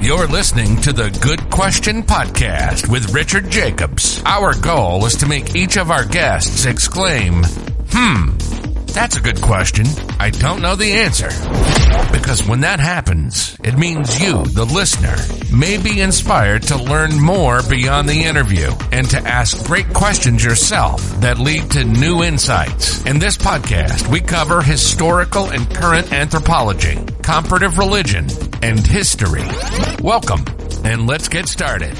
You're listening to the Good Question Podcast with Richard Jacobs. Our goal is to make each of our guests exclaim, that's a good question. I don't know the answer. Because when that happens, it means you, the listener, may be inspired to learn more beyond the interview and to ask great questions yourself that lead to new insights. In this podcast, we cover historical and current anthropology, comparative religion, and history. Welcome, and let's get started.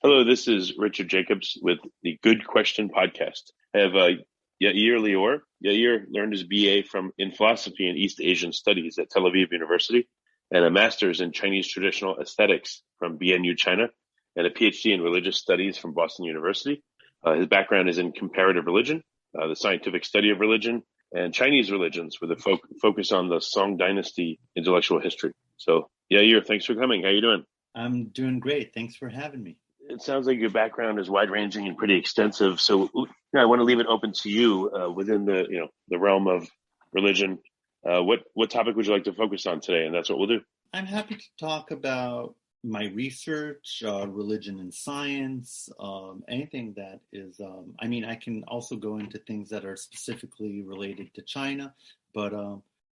Hello, this is Richard Jacobs with the Good Question Podcast. I have Yair Lior. Yair learned his BA in philosophy and East Asian studies at Tel Aviv University and a master's in Chinese traditional aesthetics from BNU China and a Ph.D. in religious studies from Boston University. His background is in comparative religion, the scientific study of religion, and Chinese religions with a focus on the Song Dynasty intellectual history. So, Yair, thanks for coming. How you doing? I'm doing great. Thanks for having me. It sounds like your background is wide-ranging and pretty extensive. So I want to leave it open to you within the realm of religion. What topic would you like to focus on today? And that's what we'll do. I'm happy to talk about my research, religion and science, anything that is, I can also go into things that are specifically related to China, but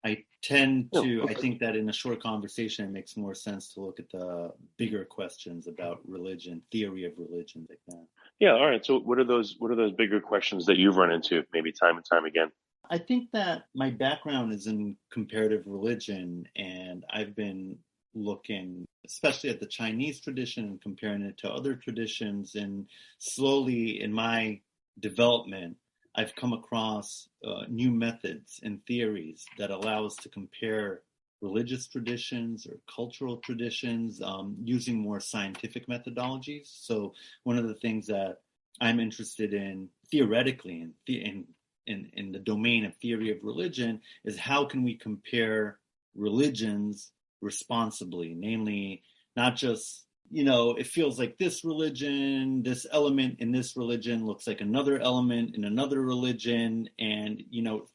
I tend to, I think that in a short conversation, it makes more sense to look at the bigger questions about religion, theory of religion, like that. Yeah. All right. So what are those bigger questions that you've run into maybe time and time again? I think that my background is in comparative religion, and I've been looking especially at the Chinese tradition and comparing it to other traditions. And slowly in my development, I've come across new methods and theories that allow us to compare religious traditions or cultural traditions using more scientific methodologies. So one of the things that I'm interested in theoretically in the domain of theory of religion is how can we compare religions responsibly, namely not just it feels like this religion, this element in this religion looks like another element in another religion. And,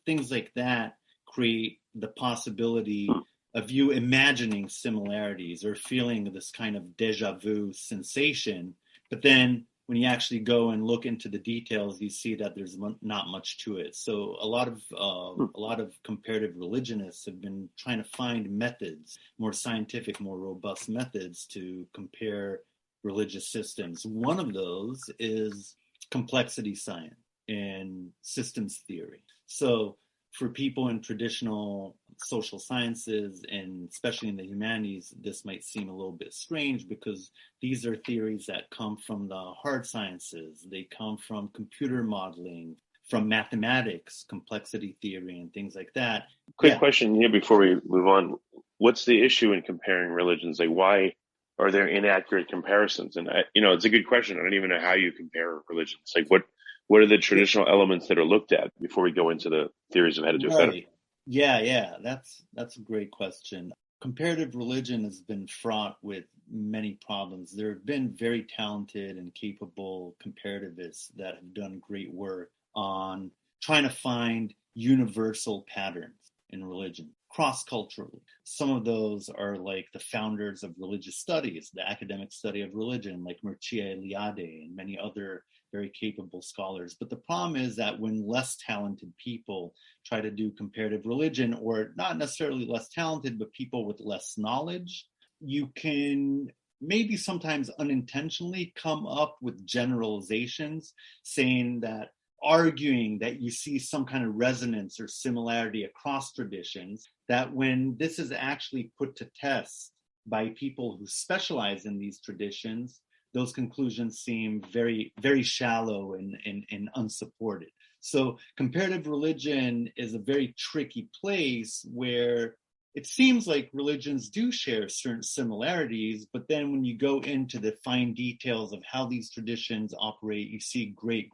things like that create the possibility of you imagining similarities or feeling this kind of deja vu sensation. But then when you actually go and look into the details, you see that there's not much to it. So a lot of comparative religionists have been trying to find methods, more scientific, more robust methods to compare religious systems. One of those is complexity science and systems theory. So for people in traditional social sciences, and especially in the humanities, this might seem a little bit strange because these are theories that come from the hard sciences. They come from computer modeling, from mathematics, complexity theory, and things like that. Quick question here before we move on. What's the issue in comparing religions? Like, why are there inaccurate comparisons? And, it's a good question. I don't even know how you compare religions. Like, what are the traditional elements that are looked at before we go into the theories of how to do it better? Yeah, that's a great question. Comparative religion has been fraught with many problems. There have been very talented and capable comparativists that have done great work on trying to find universal patterns in religion, cross-culturally. Some of those are like the founders of religious studies, the academic study of religion, like Mircea Eliade and many other very capable scholars. But the problem is that when less talented people try to do comparative religion, or not necessarily less talented, but people with less knowledge, you can maybe sometimes unintentionally come up with generalizations arguing that you see some kind of resonance or similarity across traditions, that when this is actually put to test by people who specialize in these traditions, those conclusions seem very, very shallow and unsupported. So comparative religion is a very tricky place where it seems like religions do share certain similarities, but then when you go into the fine details of how these traditions operate, you see great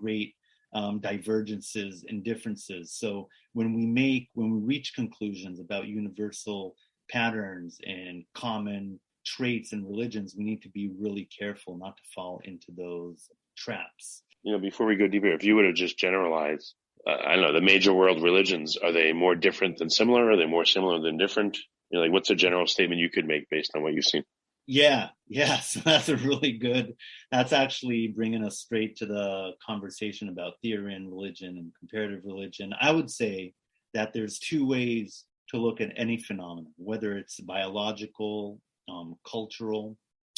divergences and differences. So when we reach conclusions about universal patterns and common traits in religions, we need to be really careful not to fall into those traps. Before we go deeper, if you were to just generalize, I don't know, the major world religions, are they more different than similar? Are they more similar than different? Like, what's a general statement you could make based on what you've seen? Yeah. So that's actually bringing us straight to the conversation about theory and religion and comparative religion. I would say that there's two ways to look at any phenomenon, whether it's biological, cultural,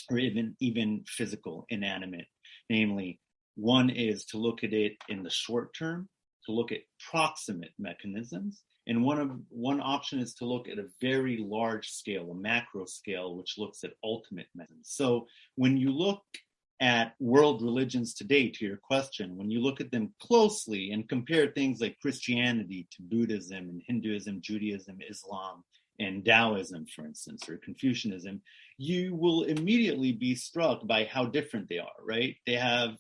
or even physical, inanimate. Namely, one is to look at it in the short term, to look at proximate mechanisms. And one option is to look at a very large scale, a macro scale, which looks at ultimate mechanisms. So when you look at world religions today, to your question, when you look at them closely and compare things like Christianity to Buddhism and Hinduism, Judaism, Islam, and Taoism, for instance, or Confucianism, you will immediately be struck by how different they are, right? They have,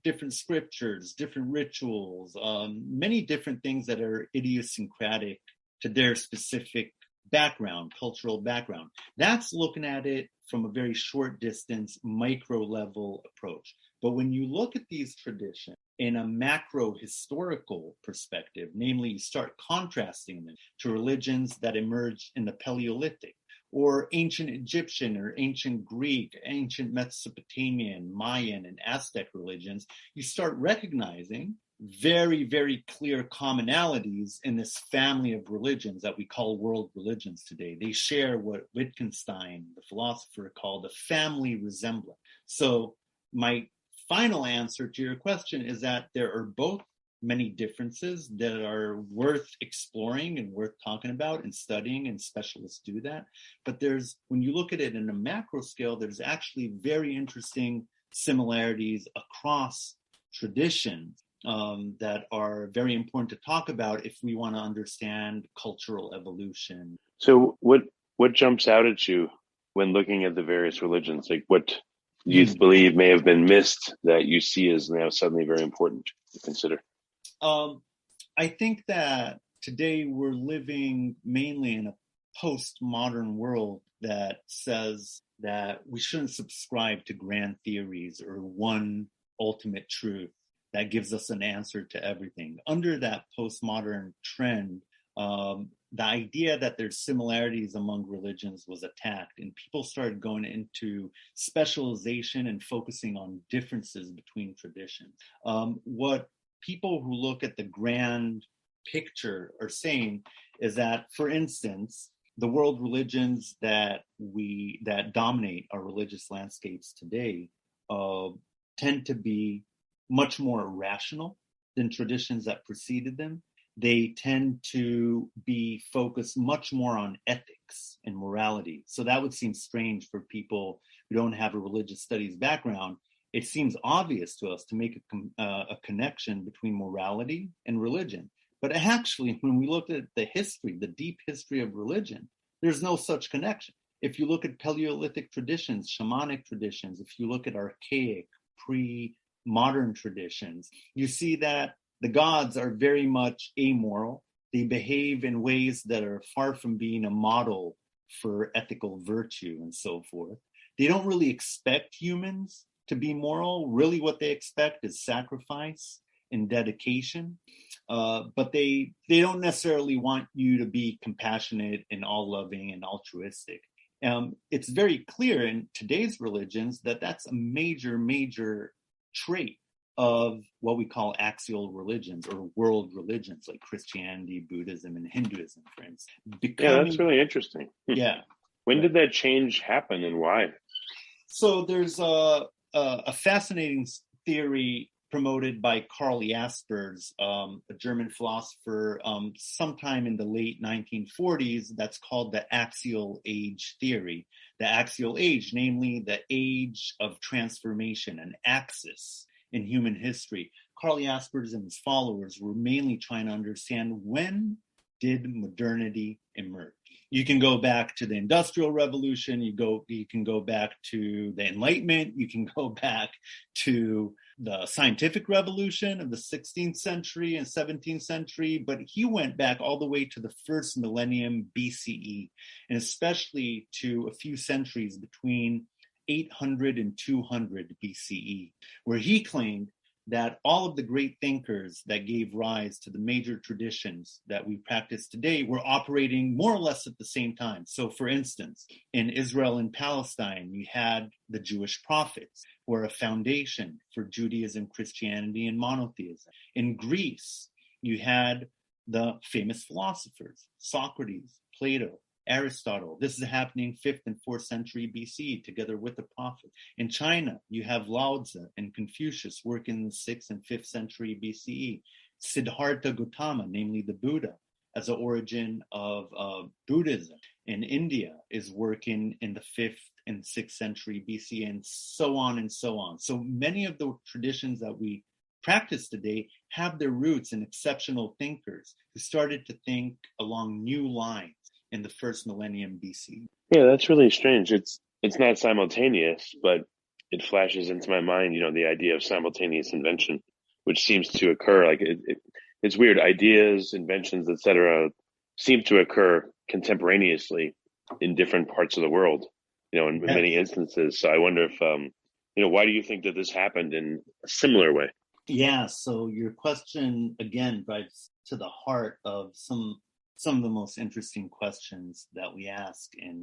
different scriptures, different rituals, many different things that are idiosyncratic to their specific background, cultural background. That's looking at it from a very short distance, micro level approach. But when you look at these traditions in a macro historical perspective, namely you start contrasting them to religions that emerged in the Paleolithic, or ancient Egyptian or ancient Greek, ancient Mesopotamian, Mayan, and Aztec religions, you start recognizing very, very clear commonalities in this family of religions that we call world religions today. They share what Wittgenstein, the philosopher, called a family resemblance. So my final answer to your question is that there are both many differences that are worth exploring and worth talking about and studying, and specialists do that. But when you look at it in a macro scale, there's actually very interesting similarities across traditions that are very important to talk about if we want to understand cultural evolution. So what jumps out at you when looking at the various religions? Like, what you believe may have been missed that you see as now suddenly very important to consider? I think that today we're living mainly in a postmodern world that says that we shouldn't subscribe to grand theories or one ultimate truth that gives us an answer to everything. Under that postmodern trend, the idea that there's similarities among religions was attacked, and people started going into specialization and focusing on differences between traditions. What people who look at the grand picture are saying is that, for instance, the world religions that dominate our religious landscapes today tend to be much more rational than traditions that preceded them. They tend to be focused much more on ethics and morality. So that would seem strange for people who don't have a religious studies background. It seems obvious to us to make a connection between morality and religion. But actually, when we look at the history, the deep history of religion, there's no such connection. If you look at Paleolithic traditions, shamanic traditions, if you look at archaic, pre-modern traditions, you see that the gods are very much amoral. They behave in ways that are far from being a model for ethical virtue and so forth. They don't really expect humans to be moral. Really what they expect is sacrifice and dedication. But they don't necessarily want you to be compassionate and all-loving and altruistic. It's very clear in today's religions that that's a major, major trait of what we call axial religions or world religions like Christianity, Buddhism, and Hinduism, for instance. Yeah, that's really interesting. Yeah. When did that change happen and why? So there's a fascinating theory promoted by Karl Jaspers, a German philosopher, sometime in the late 1940s, that's called the Axial Age theory. The Axial Age, namely the age of transformation, an axis in human history. Karl Jaspers and his followers were mainly trying to understand, when did modernity emerge? You can go back to the Industrial Revolution, you can go back to the Enlightenment, you can go back to the scientific revolution of the 16th century and 17th century, but he went back all the way to the first millennium BCE, and especially to a few centuries between 800 and 200 BCE, where he claimed that all of the great thinkers that gave rise to the major traditions that we practice today were operating more or less at the same time. So, for instance, in Israel and Palestine, you had the Jewish prophets, who were a foundation for Judaism, Christianity, and monotheism. In Greece, you had the famous philosophers, Socrates, Plato, Aristotle. This is happening 5th and 4th century BC, together with the prophets. In China, you have Lao Tzu and Confucius working in the 6th and 5th century BCE. Siddhartha Gautama, namely the Buddha, as the origin of Buddhism. In India, is working in the 5th and 6th century BC, and so on and so on. So many of the traditions that we practice today have their roots in exceptional thinkers who started to think along new lines in the first millennium BC. Yeah, that's really strange. It's not simultaneous, but it flashes into my mind, the idea of simultaneous invention, which seems to occur. Like it's weird. Ideas, inventions, etc., seem to occur contemporaneously in different parts of the world, in many instances. So I wonder if, why do you think that this happened in a similar way? Yeah. So your question again drives to the heart of some of the most interesting questions that we ask in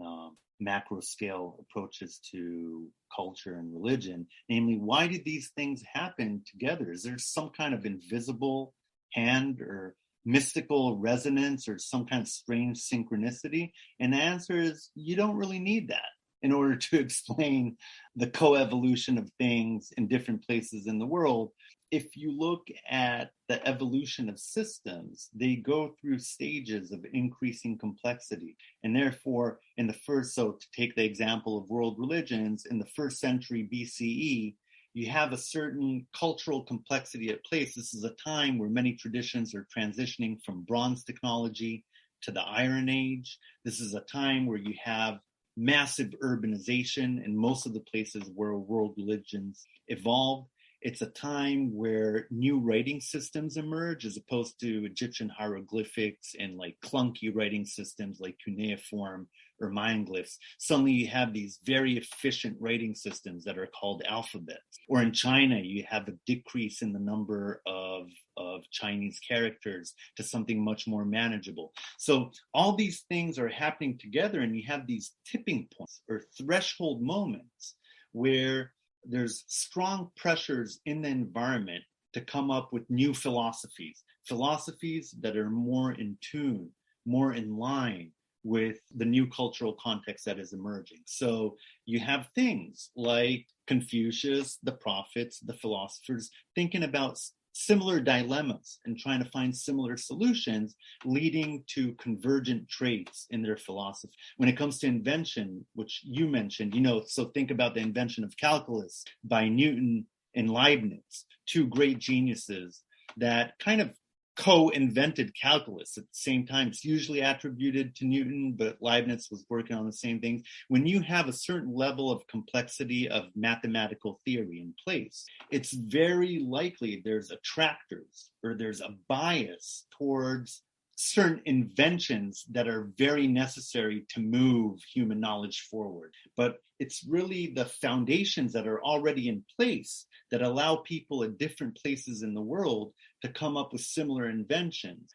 macro scale approaches to culture and religion, namely, why did these things happen together? Is there some kind of invisible hand or mystical resonance or some kind of strange synchronicity? And the answer is you don't really need that in order to explain the coevolution of things in different places in the world. If you look at the evolution of systems, they go through stages of increasing complexity. And therefore, so to take the example of world religions, in the 1st century BCE, you have a certain cultural complexity at place. This is a time where many traditions are transitioning from bronze technology to the Iron Age. This is a time where you have massive urbanization in most of the places where world religions evolved. It's a time where new writing systems emerge as opposed to Egyptian hieroglyphics and like clunky writing systems like cuneiform or Mayan glyphs. Suddenly you have these very efficient writing systems that are called alphabets. Or in China, you have a decrease in the number of Chinese characters to something much more manageable. So all these things are happening together, and you have these tipping points or threshold moments where there's strong pressures in the environment to come up with new philosophies that are more in tune, more in line with the new cultural context that is emerging. So you have things like Confucius, the prophets, the philosophers thinking about similar dilemmas and trying to find similar solutions, leading to convergent traits in their philosophy. When it comes to invention, which you mentioned, so think about the invention of calculus by Newton and Leibniz, two great geniuses that kind of co-invented calculus at the same time. It's usually attributed to Newton, but Leibniz was working on the same things. When you have a certain level of complexity of mathematical theory in place, it's very likely there's attractors or there's a bias towards certain inventions that are very necessary to move human knowledge forward. But it's really the foundations that are already in place that allow people at different places in the world to come up with similar inventions,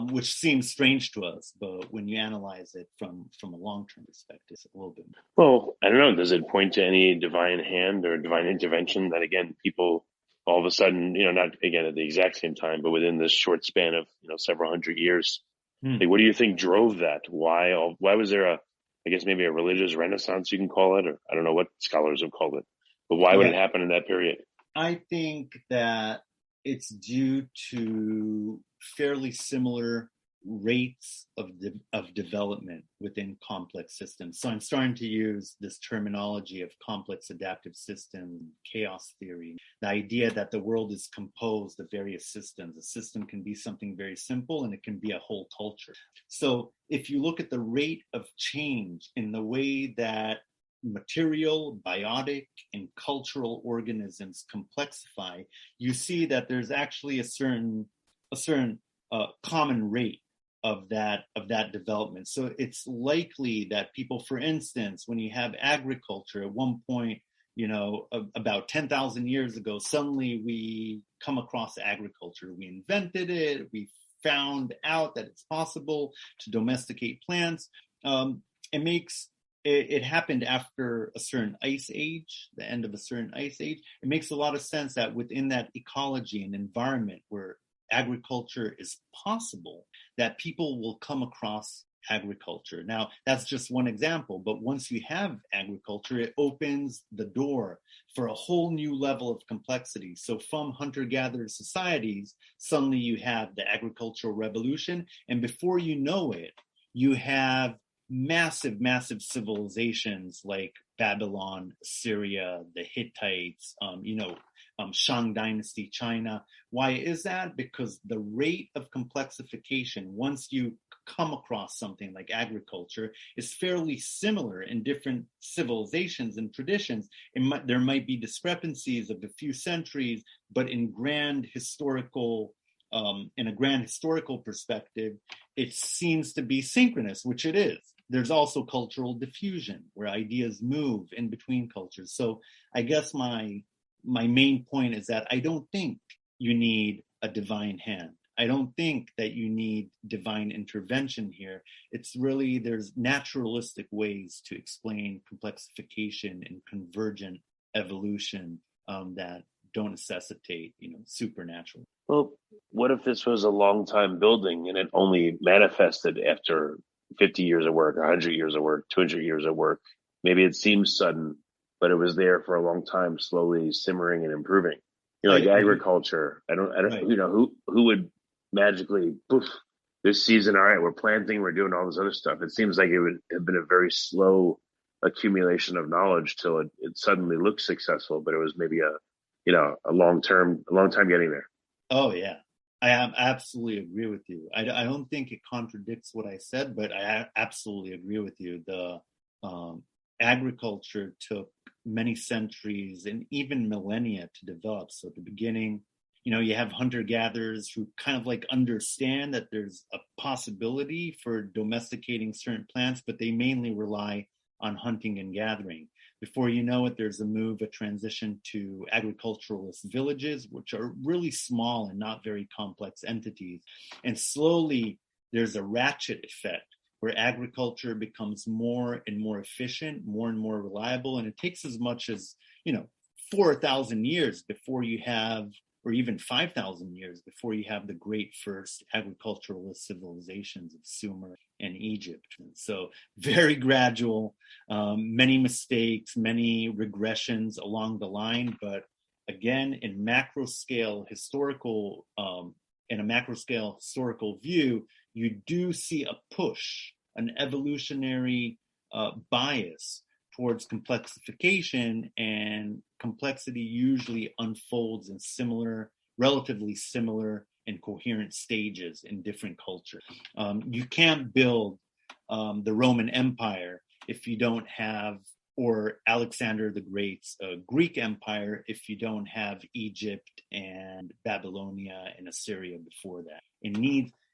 which seems strange to us, but when you analyze it from a long-term perspective, it's a little bit. Well, I don't know. Does it point to any divine hand or divine intervention that, again, people all of a sudden, not again at the exact same time, but within this short span of, several hundred years, like, what do you think drove that? Why was there maybe a religious renaissance, you can call it, or I don't know what scholars have called it, but why would it happen in that period? I think that it's due to fairly similar rates of development within complex systems. So I'm starting to use this terminology of complex adaptive system, chaos theory, the idea that the world is composed of various systems. A system can be something very simple and it can be a whole culture. So if you look at the rate of change in the way that material, biotic, and cultural organisms complexify, you see that there's actually a certain common rate of that development. So it's likely that people, for instance, when you have agriculture, at one point about 10,000 years ago, suddenly we come across agriculture. We invented it. We found out that it's possible to domesticate plants. It happened after a certain ice age, the end of a certain ice age. It makes a lot of sense that within that ecology and environment where agriculture is possible, that people will come across agriculture. Now, that's just one example, but once you have agriculture, it opens the door for a whole new level of complexity. So from hunter-gatherer societies, suddenly you have the agricultural revolution, and before you know it, you have massive civilizations like Babylon, Assyria, the Hittites, Shang Dynasty, China. Why is that? Because the rate of complexification, once you come across something like agriculture, is fairly similar in different civilizations and traditions. There might be discrepancies of a few centuries, but in a grand historical perspective, it seems to be synchronous, which it is. There's also cultural diffusion where ideas move in between cultures. So I guess my main point is that I don't think you need a divine hand. I don't think that you need divine intervention here. It's really, there's naturalistic ways to explain complexification and convergent evolution that don't necessitate, supernatural. Well, what if this was a long time building and it only manifested after 50 years of work, 100 years of work, 200 years of work? Maybe it seems sudden, but it was there for a long time, slowly simmering and improving. Like agriculture. I don't, right. Who would magically, poof, this season, all right, we're planting, we're doing all this other stuff. It seems like it would have been a very slow accumulation of knowledge till it suddenly looked successful, but it was maybe a long time getting there. Oh yeah. I absolutely agree with you. I don't think it contradicts what I said, but I absolutely agree with you. The agriculture took many centuries and even millennia to develop. So at the beginning, you have hunter-gatherers who kind of like understand that there's a possibility for domesticating certain plants, but they mainly rely on hunting and gathering. Before you know it, there's a transition to agriculturalist villages, which are really small and not very complex entities. And slowly, there's a ratchet effect where agriculture becomes more and more efficient, more and more reliable. And it takes as much as, 4,000 years before you have, or even 5,000 years before you have the great first agriculturalist civilizations of Sumer and Egypt. And so very gradual, many mistakes, many regressions along the line. But again, in a macro scale historical view, you do see a push, an evolutionary bias towards complexification, and complexity usually unfolds in relatively similar and coherent stages in different cultures. You can't build the Roman Empire if you don't have, or Alexander the Great's Greek Empire, if you don't have Egypt and Babylonia and Assyria before that.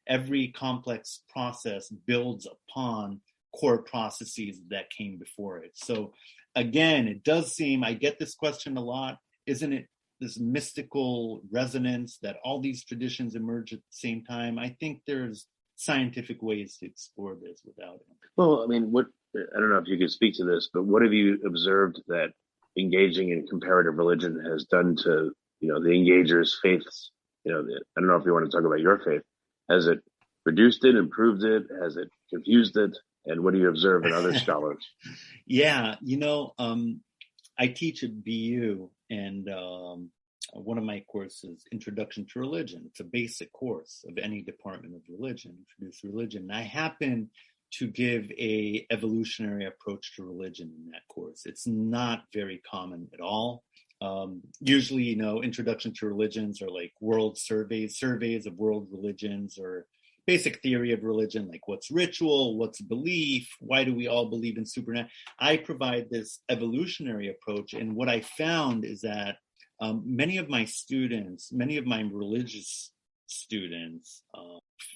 Every complex process builds upon core processes that came before it. So again, it does seem, I get this question a lot, isn't it this mystical resonance that all these traditions emerge at the same time? I think there's scientific ways to explore this without it. Well, I don't know if you could speak to this, but what have you observed that engaging in comparative religion has done to, the engagers' faiths? I don't know if you want to talk about your faith. Has it reduced it, improved it? Has it confused it? And what do you observe in other scholars? Yeah, I teach at BU, and one of my courses, Introduction to Religion. It's a basic course of any department of religion, introduce religion. And I happen to give a evolutionary approach to religion in that course. It's not very common at all. Usually, introduction to religions are like world surveys of world religions, or basic theory of religion, like what's ritual, what's belief, why do we all believe in supernatural? I provide this evolutionary approach, and what I found is that many of my religious students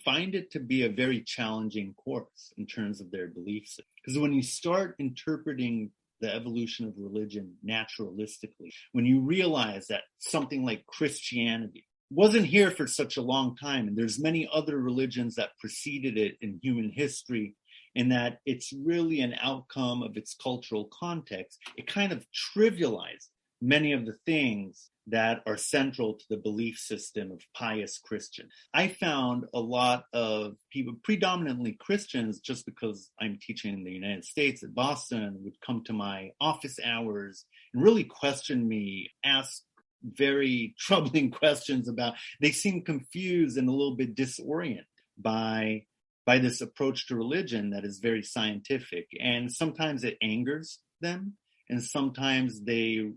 find it to be a very challenging course in terms of their beliefs. Because when you start interpreting the evolution of religion naturalistically, when you realize that something like Christianity wasn't here for such a long time, and there's many other religions that preceded it in human history, and that it's really an outcome of its cultural context, it kind of trivialized many of the things that are central to the belief system of pious Christians. I found a lot of people, predominantly Christians, just because I'm teaching in the United States at Boston, would come to my office hours and really question me, ask very troubling questions about, they seem confused and a little bit disoriented by this approach to religion that is very scientific. And sometimes it angers them. And sometimes they,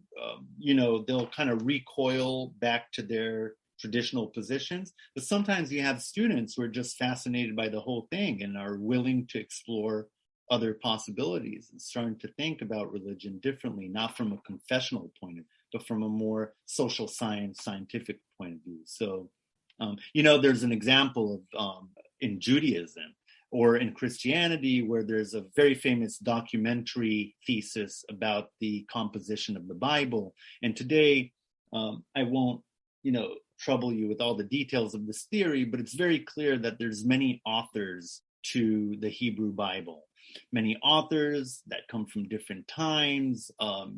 they'll kind of recoil back to their traditional positions. But sometimes you have students who are just fascinated by the whole thing and are willing to explore other possibilities and starting to think about religion differently, not from a confessional point of view, but from a more social science, scientific point of view. So, there's an example of in Judaism or in Christianity, where there's a very famous documentary thesis about the composition of the Bible. And today, I won't, trouble you with all the details of this theory, but it's very clear that there's many authors to the Hebrew Bible. Many authors that come from different times.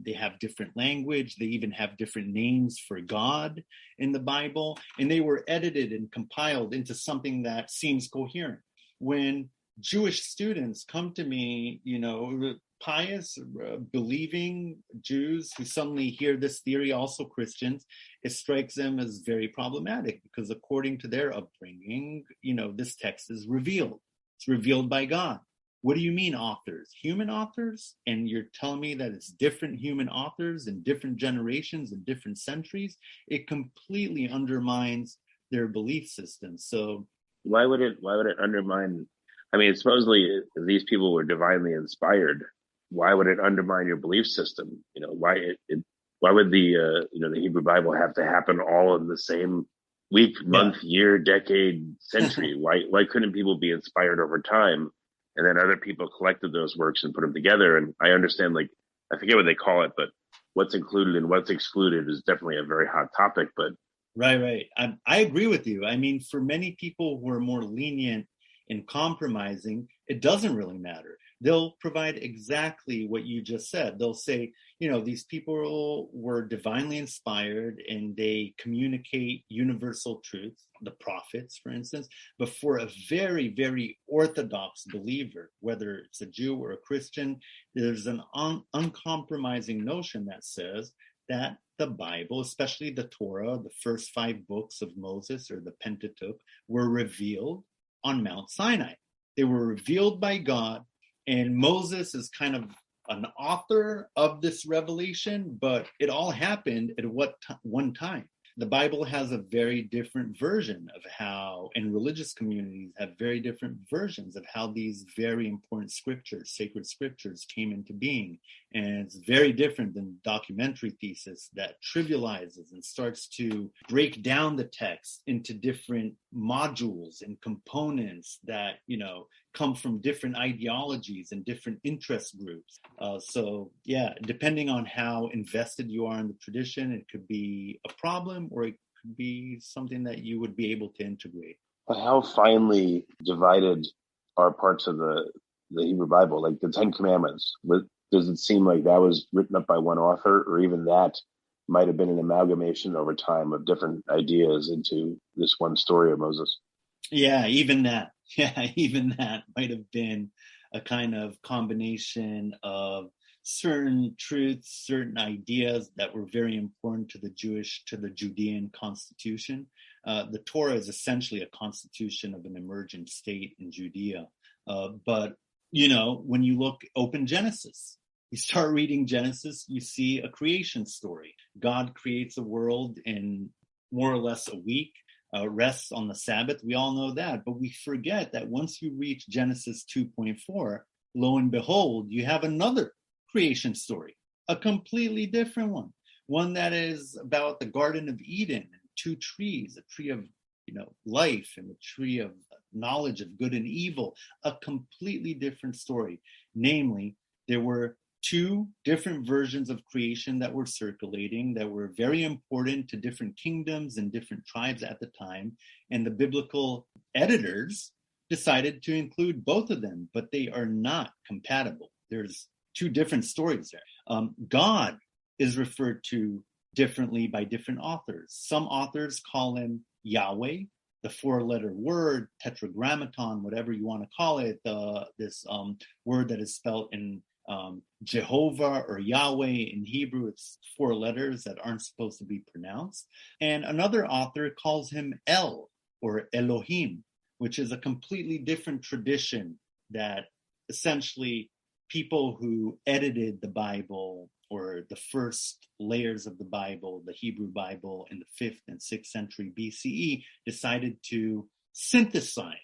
They have different language. They even have different names for God in the Bible. And they were edited and compiled into something that seems coherent. When Jewish students come to me, pious, believing Jews who suddenly hear this theory, also Christians, it strikes them as very problematic because according to their upbringing, this text is revealed. It's revealed by God. What do you mean authors? Human authors? And you're telling me that it's different human authors in different generations and different centuries? It completely undermines their belief system. So why would it undermine? I mean, supposedly these people were divinely inspired. Why would it undermine your belief system? Why would the Hebrew Bible have to happen all in the same week, month, year, decade, century? Why couldn't people be inspired over time? And then other people collected those works and put them together. And I understand, I forget what they call it, but what's included and what's excluded is definitely a very hot topic. But Right. I agree with you. I mean, for many people who are more lenient in compromising, it doesn't really matter. They'll provide exactly what you just said. They'll say, these people were divinely inspired and they communicate universal truths, the prophets, for instance. But for a very, very orthodox believer, whether it's a Jew or a Christian, there's an uncompromising notion that says that the Bible, especially the Torah, the first 5 books of Moses or the Pentateuch, were revealed on Mount Sinai. They were revealed by God, and Moses is kind of an author of this revelation, but it all happened at one time. The Bible has a very different version of how, and religious communities have very different versions of how these very important scriptures, sacred scriptures, came into being. And it's very different than documentary thesis that trivializes and starts to break down the text into different modules and components that, come from different ideologies and different interest groups. Depending on how invested you are in the tradition, it could be a problem or it could be something that you would be able to integrate. How finely divided are parts of the Hebrew Bible, like the 10 Commandments? Does it seem like that was written up by one author, or even that might have been an amalgamation over time of different ideas into this one story of Moses? Yeah, even that might have been a kind of combination of certain truths, certain ideas that were very important to the Judean constitution. The Torah is essentially a constitution of an emergent state in Judea. But when you open Genesis, you start reading Genesis, you see a creation story. God creates a world in more or less a week. Rests on the Sabbath. We all know that, but we forget that once you reach Genesis 2.4, lo and behold, you have another creation story, a completely different one that is about the Garden of Eden and 2 trees, a tree of life and the tree of knowledge of good and evil, a completely different story. Namely, there were two different versions of creation that were circulating that were very important to different kingdoms and different tribes at the time. And the biblical editors decided to include both of them, but they are not compatible. There's two different stories there. God is referred to differently by different authors. Some authors call him Yahweh, the four-letter word, tetragrammaton, whatever you want to call it, this word that is spelled in Jehovah or Yahweh in Hebrew. It's four letters that aren't supposed to be pronounced. And another author calls him El or Elohim, which is a completely different tradition that essentially people who edited the Bible or the first layers of the Bible, the Hebrew Bible in the 5th and 6th century BCE, decided to synthesize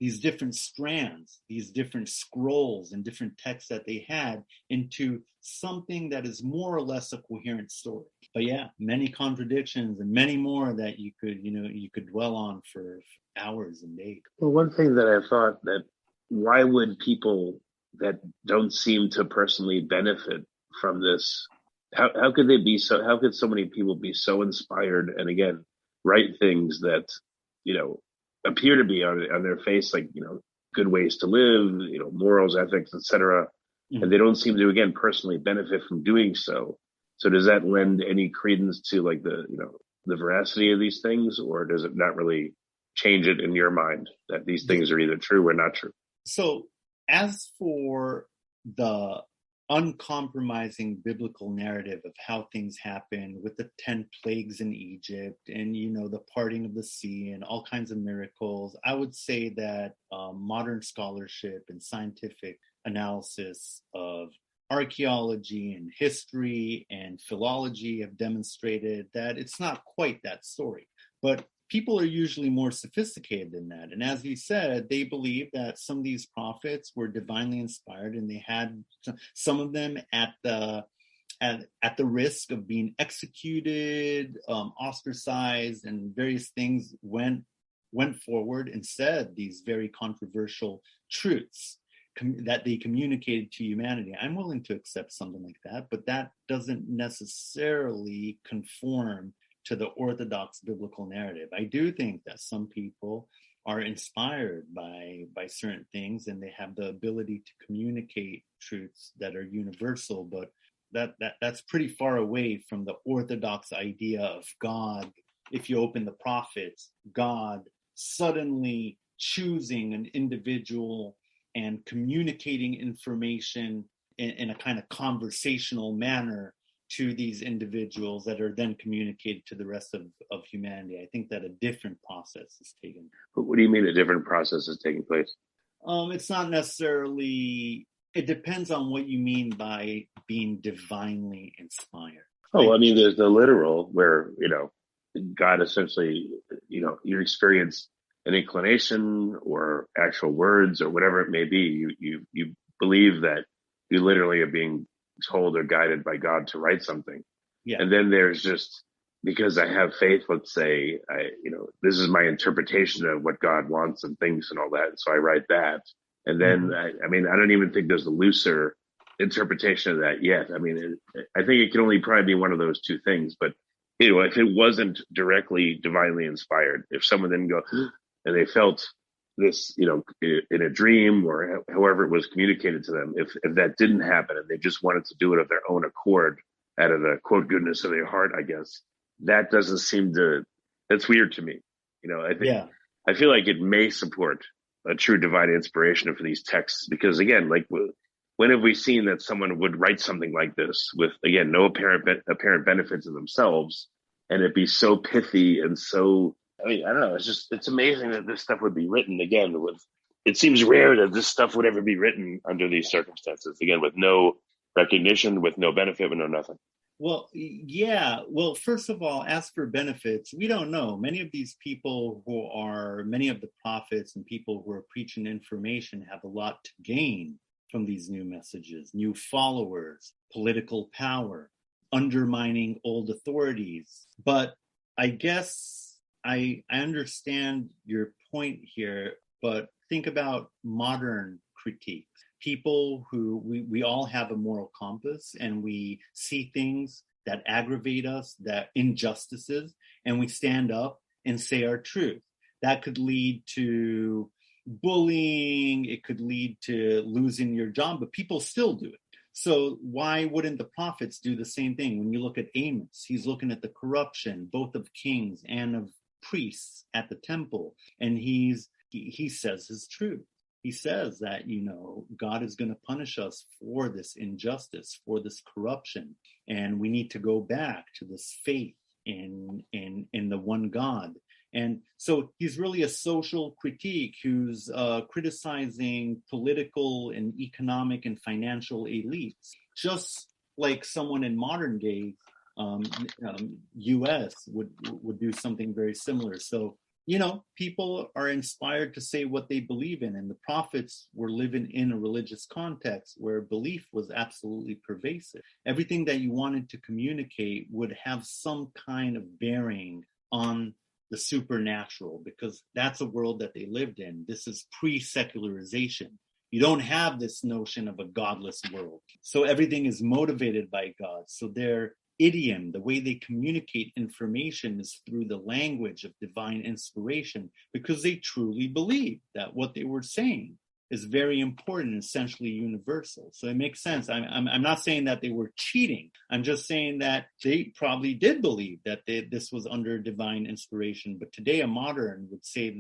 these different strands, these different scrolls and different texts that they had into something that is more or less a coherent story. But yeah, many contradictions and many more that you could dwell on for hours and days. Well, one thing that I thought that why would people that don't seem to personally benefit from this, how could so many people be so inspired and again write things that, appear to be on their face, like, good ways to live, morals, ethics, etc. Mm-hmm. And they don't seem to, again, personally benefit from doing so. So does that lend any credence to like the veracity of these things, or does it not really change it in your mind that these things are either true or not true? So as for the uncompromising biblical narrative of how things happen with the 10 plagues in Egypt and, the parting of the sea and all kinds of miracles, I would say that modern scholarship and scientific analysis of archaeology and history and philology have demonstrated that it's not quite that story. But people are usually more sophisticated than that. And as you said, they believe that some of these prophets were divinely inspired, and they had some of them at the risk of being executed, ostracized, and various things went forward and said these very controversial truths that they communicated to humanity. I'm willing to accept something like that, but that doesn't necessarily conform to the orthodox biblical narrative. I do think that some people are inspired by certain things, and they have the ability to communicate truths that are universal, but that's pretty far away from the orthodox idea of God. If you open the prophets, God suddenly choosing an individual and communicating information in a kind of conversational manner to these individuals that are then communicated to the rest of humanity. I think that a different process is taken. But what do you mean a different process is taking place? It's not necessarily, it depends on what you mean by being divinely inspired. Oh, I mean, there's the literal where, God essentially, you experience an inclination or actual words or whatever it may be. You believe that you literally are being told or guided by God to write something. Yeah. And then there's just, because I have faith, let's say, this is my interpretation of what God wants and things and all that. So I write that. And then, I don't even think there's a looser interpretation of that yet. I mean, I think it can only probably be one of those two things. But, if it wasn't directly divinely inspired, if someone didn't go and they felt this, in a dream or however it was communicated to them, if that didn't happen and they just wanted to do it of their own accord out of the quote goodness of their heart, I guess, that doesn't seem to, that's weird to me. I feel like it may support a true divine inspiration for these texts, because again, like when have we seen that someone would write something like this with, again, no apparent benefit to themselves, and it be so pithy and so, I don't know. It's amazing that this stuff would be written again. It seems rare that this stuff would ever be written under these circumstances. Again, with no recognition, with no benefit, with no nothing. Well, yeah. Well, first of all, as for benefits, we don't know. Many of these people many of the prophets and people who are preaching information have a lot to gain from these new messages, new followers, political power, undermining old authorities. But I guess I understand your point here, but think about modern critiques. people who we all have a moral compass, and we see things that aggravate us, that injustices, and we stand up and say our truth. That could lead to bullying, it could lead to losing your job, but people still do it. So why wouldn't the prophets do the same thing? When you look at Amos, he's looking at the corruption, both of kings and of priests at the temple, and he says his truth. He says that, God is going to punish us for this injustice, for this corruption, and we need to go back to this faith in the one God. And so he's really a social critique who's criticizing political and economic and financial elites, just like someone in modern day U.S. would do something very similar. So, people are inspired to say what they believe in, and the prophets were living in a religious context where belief was absolutely pervasive. Everything that you wanted to communicate would have some kind of bearing on the supernatural, because that's a world that they lived in. This is pre-secularization. You don't have this notion of a godless world. So everything is motivated by God. So their idiom, the way they communicate information, is through the language of divine inspiration, because they truly believe that what they were saying is very important, essentially universal. So it makes sense. I'm not saying that they were cheating. I'm just saying that they probably did believe that this was under divine inspiration. But today a modern would say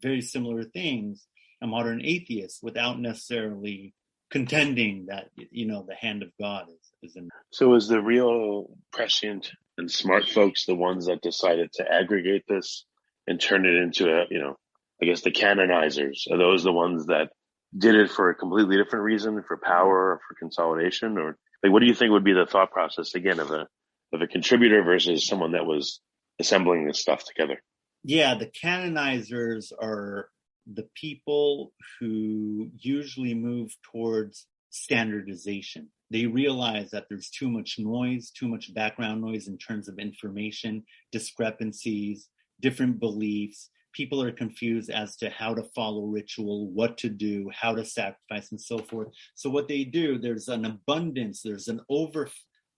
very similar things, a modern atheist, without necessarily contending that, the hand of God is in. So is the real prescient and smart folks the ones that decided to aggregate this and turn it into I guess the canonizers? Are those the ones that did it for a completely different reason, for power or for consolidation? Or what do you think would be the thought process again of a contributor versus someone that was assembling this stuff together? Yeah, the canonizers are the people who usually move towards standardization. They realize that there's too much noise, too much background noise in terms of information, discrepancies, different beliefs. People are confused as to how to follow ritual, what to do, how to sacrifice, and so forth. So what they do, there's an abundance, there's an over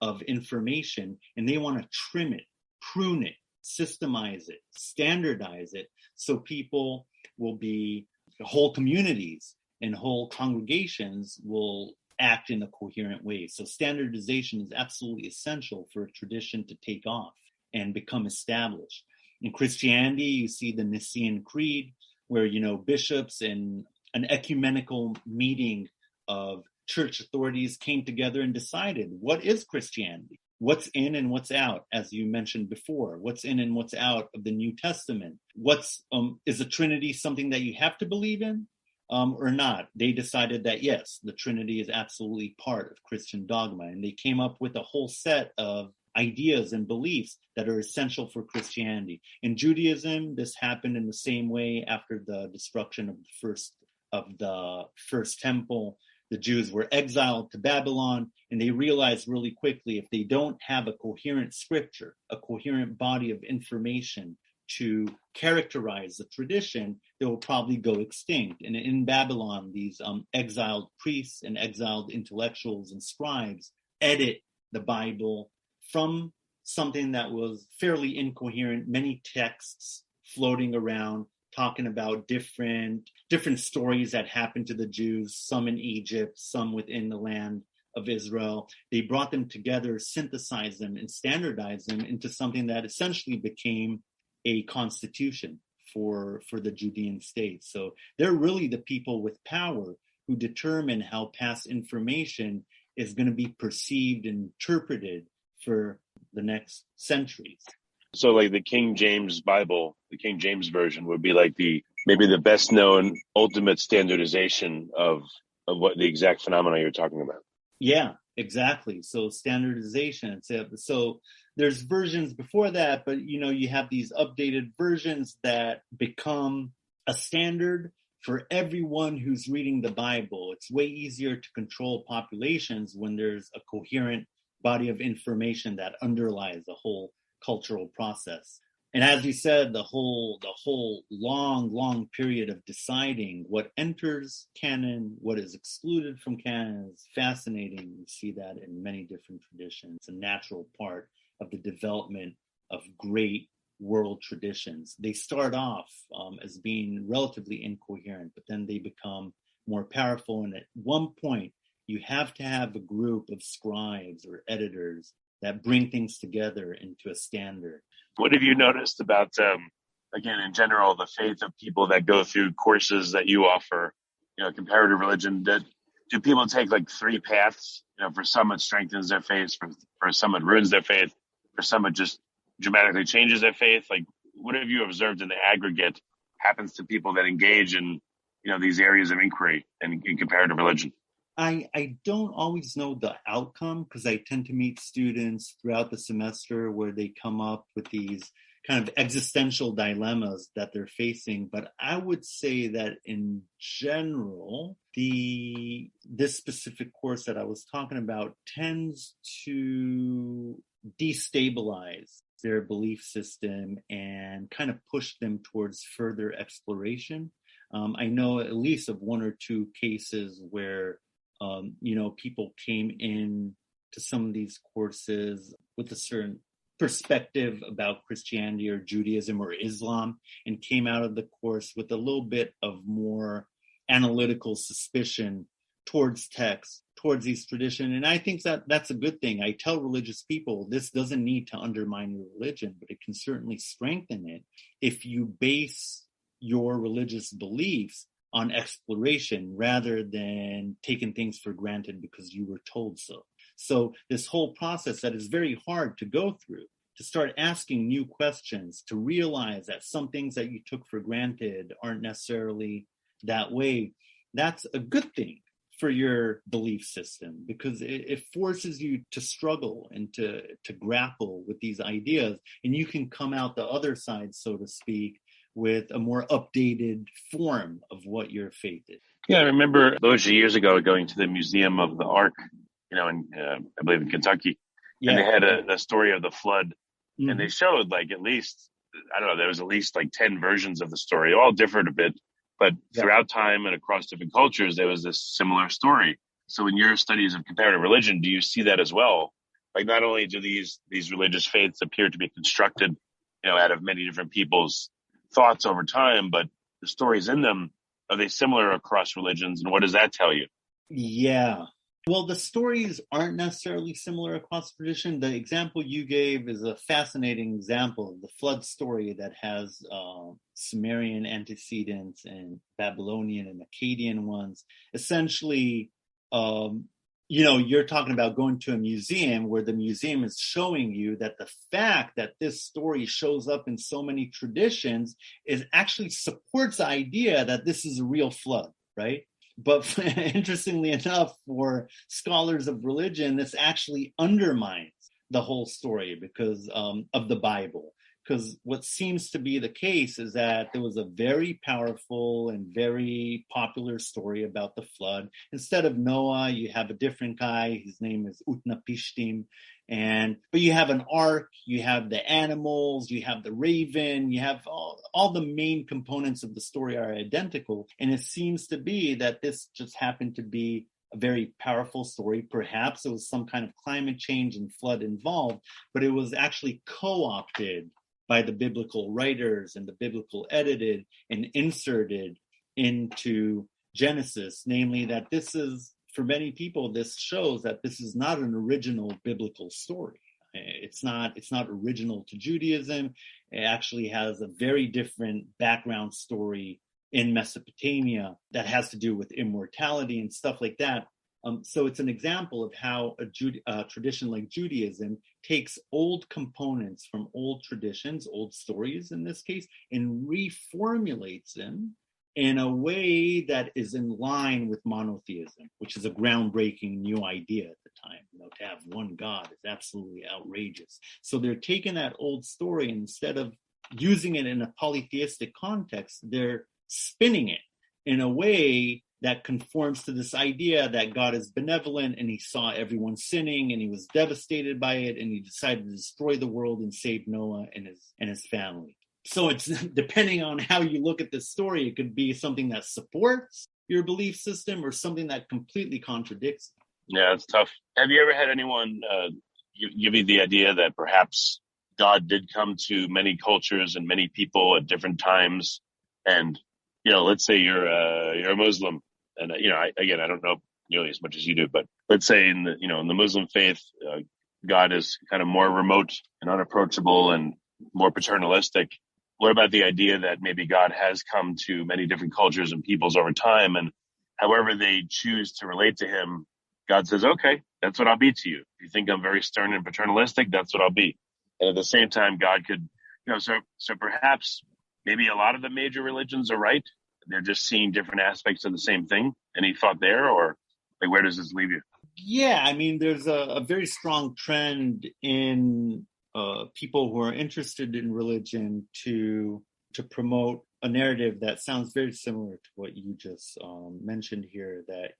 of information, and they want to trim it, prune it, systemize it, standardize it, so people will be, whole communities and whole congregations will act in a coherent way. So standardization is absolutely essential for a tradition to take off and become established. In Christianity, you see the Nicene Creed, where, bishops and an ecumenical meeting of church authorities came together and decided, what is Christianity? What's in and what's out, as you mentioned before? What's in and what's out of the New Testament? Is the Trinity something that you have to believe in or not? They decided that, yes, the Trinity is absolutely part of Christian dogma. And they came up with a whole set of ideas and beliefs that are essential for Christianity. In Judaism, this happened in the same way after the destruction of the first temple. The Jews were exiled to Babylon, and they realized really quickly, if they don't have a coherent scripture, a coherent body of information to characterize the tradition, they will probably go extinct. And in Babylon, these exiled priests and exiled intellectuals and scribes edit the Bible from something that was fairly incoherent, many texts floating around, talking about different stories that happened to the Jews, some in Egypt, some within the land of Israel. They brought them together, synthesized them, and standardized them into something that essentially became a constitution for the Judean state. So they're really the people with power who determine how past information is going to be perceived and interpreted for the next centuries. So like the King James Bible, the King James Version would be like maybe the best known ultimate standardization of what the exact phenomena you're talking about. Yeah, exactly. So standardization. So there's versions before that, but you have these updated versions that become a standard for everyone who's reading the Bible. It's way easier to control populations when there's a coherent body of information that underlies the whole cultural process. And as you said, the whole long period of deciding what enters canon, what is excluded from canon is fascinating. We see that in many different traditions. It's a natural part of the development of great world traditions. They start off as being relatively incoherent, but then they become more powerful. And at one point, you have to have a group of scribes or editors that bring things together into a standard. What have you noticed about, again, in general, the faith of people that go through courses that you offer, comparative religion? Do people take like three paths? For some it strengthens their faith, for some it ruins their faith, for some it just dramatically changes their faith. Like, what have you observed in the aggregate happens to people that engage in, these areas of inquiry in comparative religion? I don't always know the outcome because I tend to meet students throughout the semester where they come up with these kind of existential dilemmas that they're facing. But I would say that in general, this specific course that I was talking about tends to destabilize their belief system and kind of push them towards further exploration. I know at least of one or two cases where people came in to some of these courses with a certain perspective about Christianity or Judaism or Islam and came out of the course with a little bit of more analytical suspicion towards text, towards these traditions. And I think that that's a good thing. I tell religious people this doesn't need to undermine your religion, but it can certainly strengthen it if you base your religious beliefs on exploration rather than taking things for granted because you were told so. So this whole process that is very hard to go through, to start asking new questions, to realize that some things that you took for granted aren't necessarily that way, that's a good thing for your belief system because it forces you to struggle and to grapple with these ideas, and you can come out the other side, so to speak, with a more updated form of what your faith is. Yeah, I remember those years ago going to the Museum of the Ark, I believe in Kentucky, and they had a story of the flood, and they showed at least, there was at least 10 versions of the story, all differed a bit, but throughout time and across different cultures, there was this similar story. So in your studies of comparative religion, do you see that as well? Not only do these religious faiths appear to be constructed, out of many different people's thoughts over time, but the stories in them, are they similar across religions, and what does that tell you? Yeah. Well, the stories aren't necessarily similar across tradition. The example you gave is a fascinating example of the flood story that has Sumerian antecedents and Babylonian and Akkadian ones. Essentially, you're talking about going to a museum where the museum is showing you that the fact that this story shows up in so many traditions is actually supports the idea that this is a real flood, right? But interestingly enough, for scholars of religion, this actually undermines the whole story because of the Bible. Because what seems to be the case is that there was a very powerful and very popular story about the flood. Instead of Noah, you have a different guy. His name is Utnapishtim. But you have an ark, you have the animals, you have the raven, you have all the main components of the story are identical. And it seems to be that this just happened to be a very powerful story. Perhaps it was some kind of climate change and flood involved, but it was actually co-opted by the biblical writers and the biblical edited and inserted into Genesis, namely that this is, for many people, this shows that this is not an original biblical story. It's not original to Judaism. It actually has a very different background story in Mesopotamia that has to do with immortality and stuff like that. So it's an example of how a tradition like Judaism takes old components from old traditions, old stories in this case, and reformulates them in a way that is in line with monotheism, which is a groundbreaking new idea at the time. To have one God is absolutely outrageous. So they're taking that old story, and instead of using it in a polytheistic context, they're spinning it in a way that conforms to this idea that God is benevolent and he saw everyone sinning and he was devastated by it and he decided to destroy the world and save Noah and his family. So it's depending on how you look at this story, it could be something that supports your belief system or something that completely contradicts it. Yeah, it's tough. Have you ever had anyone give you the idea that perhaps God did come to many cultures and many people at different times? And, let's say you're a Muslim, and I don't know nearly as much as you do, but let's say in the Muslim faith, God is kind of more remote and unapproachable and more paternalistic. What about the idea that maybe God has come to many different cultures and peoples over time, and however they choose to relate to him, God says, okay, that's what I'll be to you. If you think I'm very stern and paternalistic, that's what I'll be. And at the same time, God could, so perhaps maybe a lot of the major religions are right. They're just seeing different aspects of the same thing. Any thought there, or like, where does this leave you? Yeah, I mean, there's a very strong trend in people who are interested in religion to promote a narrative that sounds very similar to what you just mentioned here, that,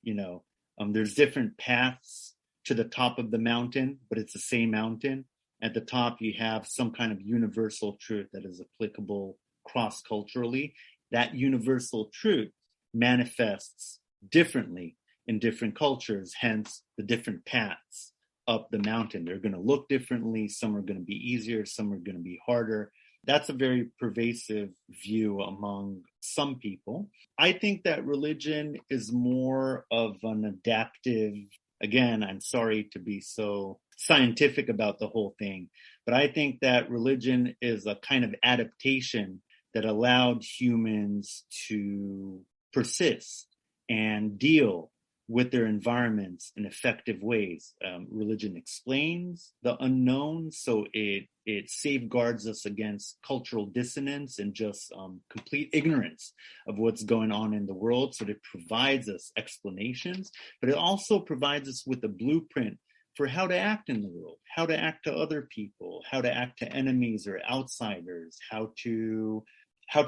there's different paths to the top of the mountain, but it's the same mountain. At the top, you have some kind of universal truth that is applicable cross-culturally. That universal truth manifests differently in different cultures, hence the different paths up the mountain. They're going to look differently. Some are going to be easier. Some are going to be harder. That's a very pervasive view among some people. I think that religion is more of an adaptive, again, I'm sorry to be so scientific about the whole thing, but I think that religion is a kind of adaptation that allowed humans to persist and deal with their environments in effective ways. Religion explains the unknown, so it safeguards us against cultural dissonance and just complete ignorance of what's going on in the world. So it provides us explanations, but it also provides us with a blueprint for how to act in the world, how to act to other people, how to act to enemies or outsiders, how to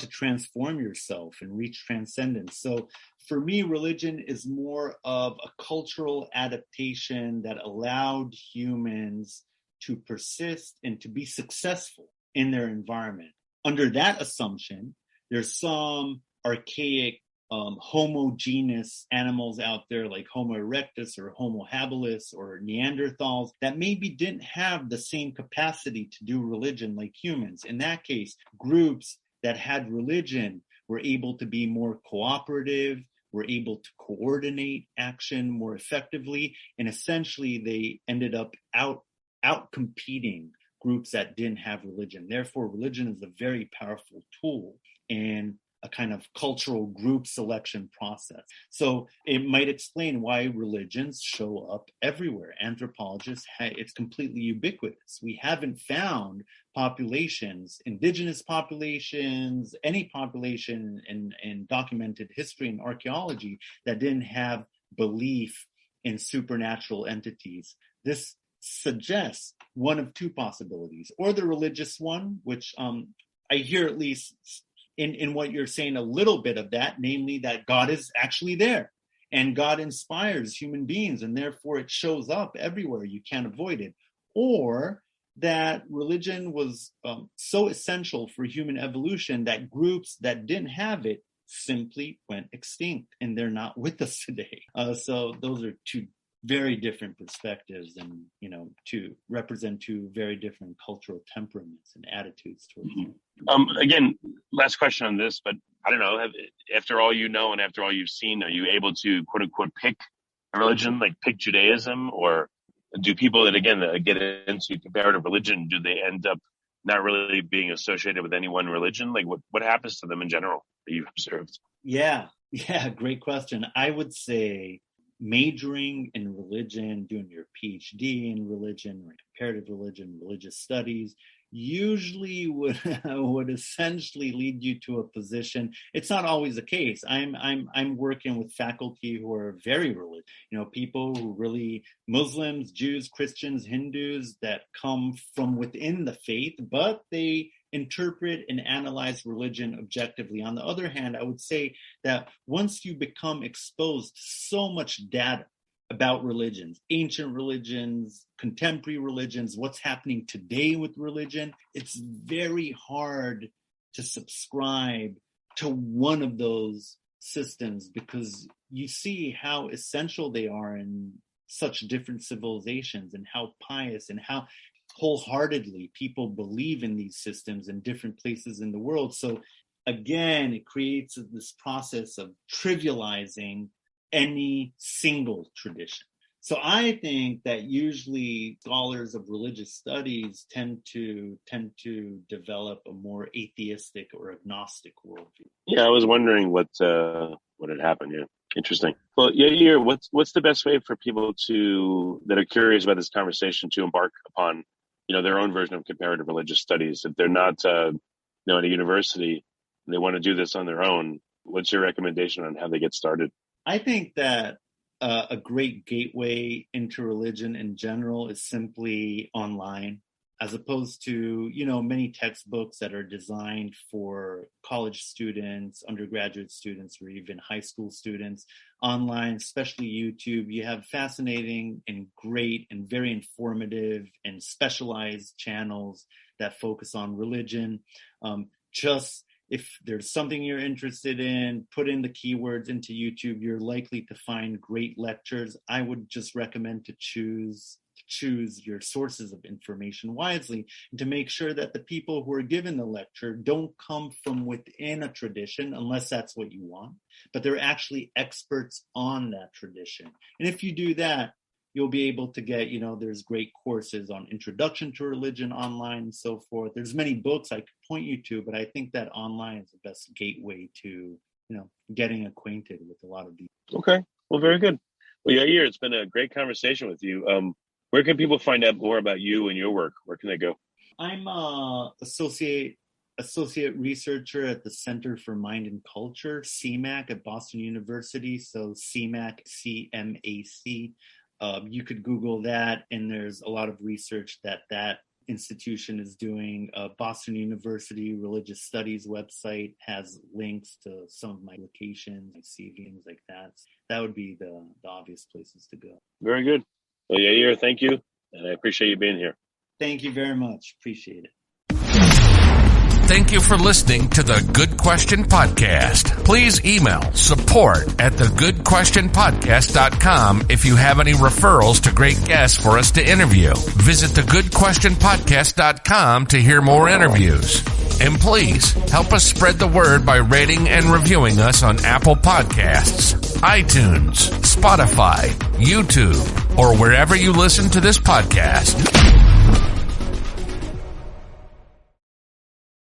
transform yourself and reach transcendence. So for me, religion is more of a cultural adaptation that allowed humans to persist and to be successful in their environment. Under that assumption, there's some archaic homogeneous animals out there like Homo erectus or Homo habilis or Neanderthals that maybe didn't have the same capacity to do religion like humans. In that case, groups that had religion were able to be more cooperative, were able to coordinate action more effectively, and essentially they ended up out competing groups that didn't have religion. Therefore, religion is a very powerful tool in a kind of cultural group selection process. So it might explain why religions show up everywhere. Anthropologists, it's completely ubiquitous. We haven't found populations, indigenous populations, any population in documented history and archaeology that didn't have belief in supernatural entities. This suggests one of two possibilities, or the religious one, which I hear at least in what you're saying a little bit of that, namely that God is actually there and God inspires human beings and therefore it shows up everywhere. You can't avoid it. Or that religion was so essential for human evolution that groups that didn't have it simply went extinct and they're not with us today. So those are two very different perspectives and, to represent two very different cultural temperaments and attitudes towards it. Again, last question on this, but I don't know, after all you know and after all you've seen, are you able to quote unquote pick a religion, like pick Judaism, or do people that, again, get into comparative religion, do they end up not really being associated with any one religion? Like what happens to them in general that you've observed? Yeah, great question. I would say majoring in religion, doing your Ph.D. in religion or comparative religion, religious studies, usually would essentially lead you to a position. It's not always the case. I'm working with faculty who are very religious, people who really, Muslims, Jews, Christians, Hindus, that come from within the faith, but they interpret and analyze religion objectively. On the other hand, I would say that once you become exposed to so much data about religions, ancient religions, contemporary religions, what's happening today with religion, it's very hard to subscribe to one of those systems because you see how essential they are in such different civilizations and how pious and how wholeheartedly people believe in these systems in different places in the world. So again, it creates this process of trivializing any single tradition. So I think that usually scholars of religious studies tend to develop a more atheistic or agnostic worldview. Yeah, I was wondering what had happened here. Interesting. Well, Yair, what's the best way for people that are curious about this conversation to embark upon, their own version of comparative religious studies? If they're not, at a university and they want to do this on their own, what's your recommendation on how they get started? I think that a great gateway into religion in general is simply online, as opposed to, many textbooks that are designed for college students, undergraduate students, or even high school students. Online, especially YouTube, you have fascinating and great and very informative and specialized channels that focus on religion. Just if there's something you're interested in, put in the keywords into YouTube, you're likely to find great lectures. I would just recommend to choose your sources of information wisely and to make sure that the people who are given the lecture don't come from within a tradition, unless that's what you want, but they're actually experts on that tradition. And if you do that, you'll be able to get, there's great courses on introduction to religion online and so forth. There's many books I could point you to, but I think that online is the best gateway to, getting acquainted with a lot of these. Okay. Well, very good. Well, Yair, it's been a great conversation with you. Where can people find out more about you and your work? Where can they go? I'm a associate researcher at the Center for Mind and Culture, CMAC, at Boston University. So CMAC, CMAC. You could Google that, and there's a lot of research that institution is doing. Boston University Religious Studies website has links to some of my publications, my CV, things like that. That would be the obvious places to go. Very good. Well, Yair, thank you, and I appreciate you being here. Thank you very much. Appreciate it. Thank you for listening to the Good Question Podcast. Please email support@thegoodquestionpodcast.com if you have any referrals to great guests for us to interview. Visit thegoodquestionpodcast.com to hear more interviews. And please help us spread the word by rating and reviewing us on Apple Podcasts, iTunes, Spotify, YouTube, or wherever you listen to this podcast.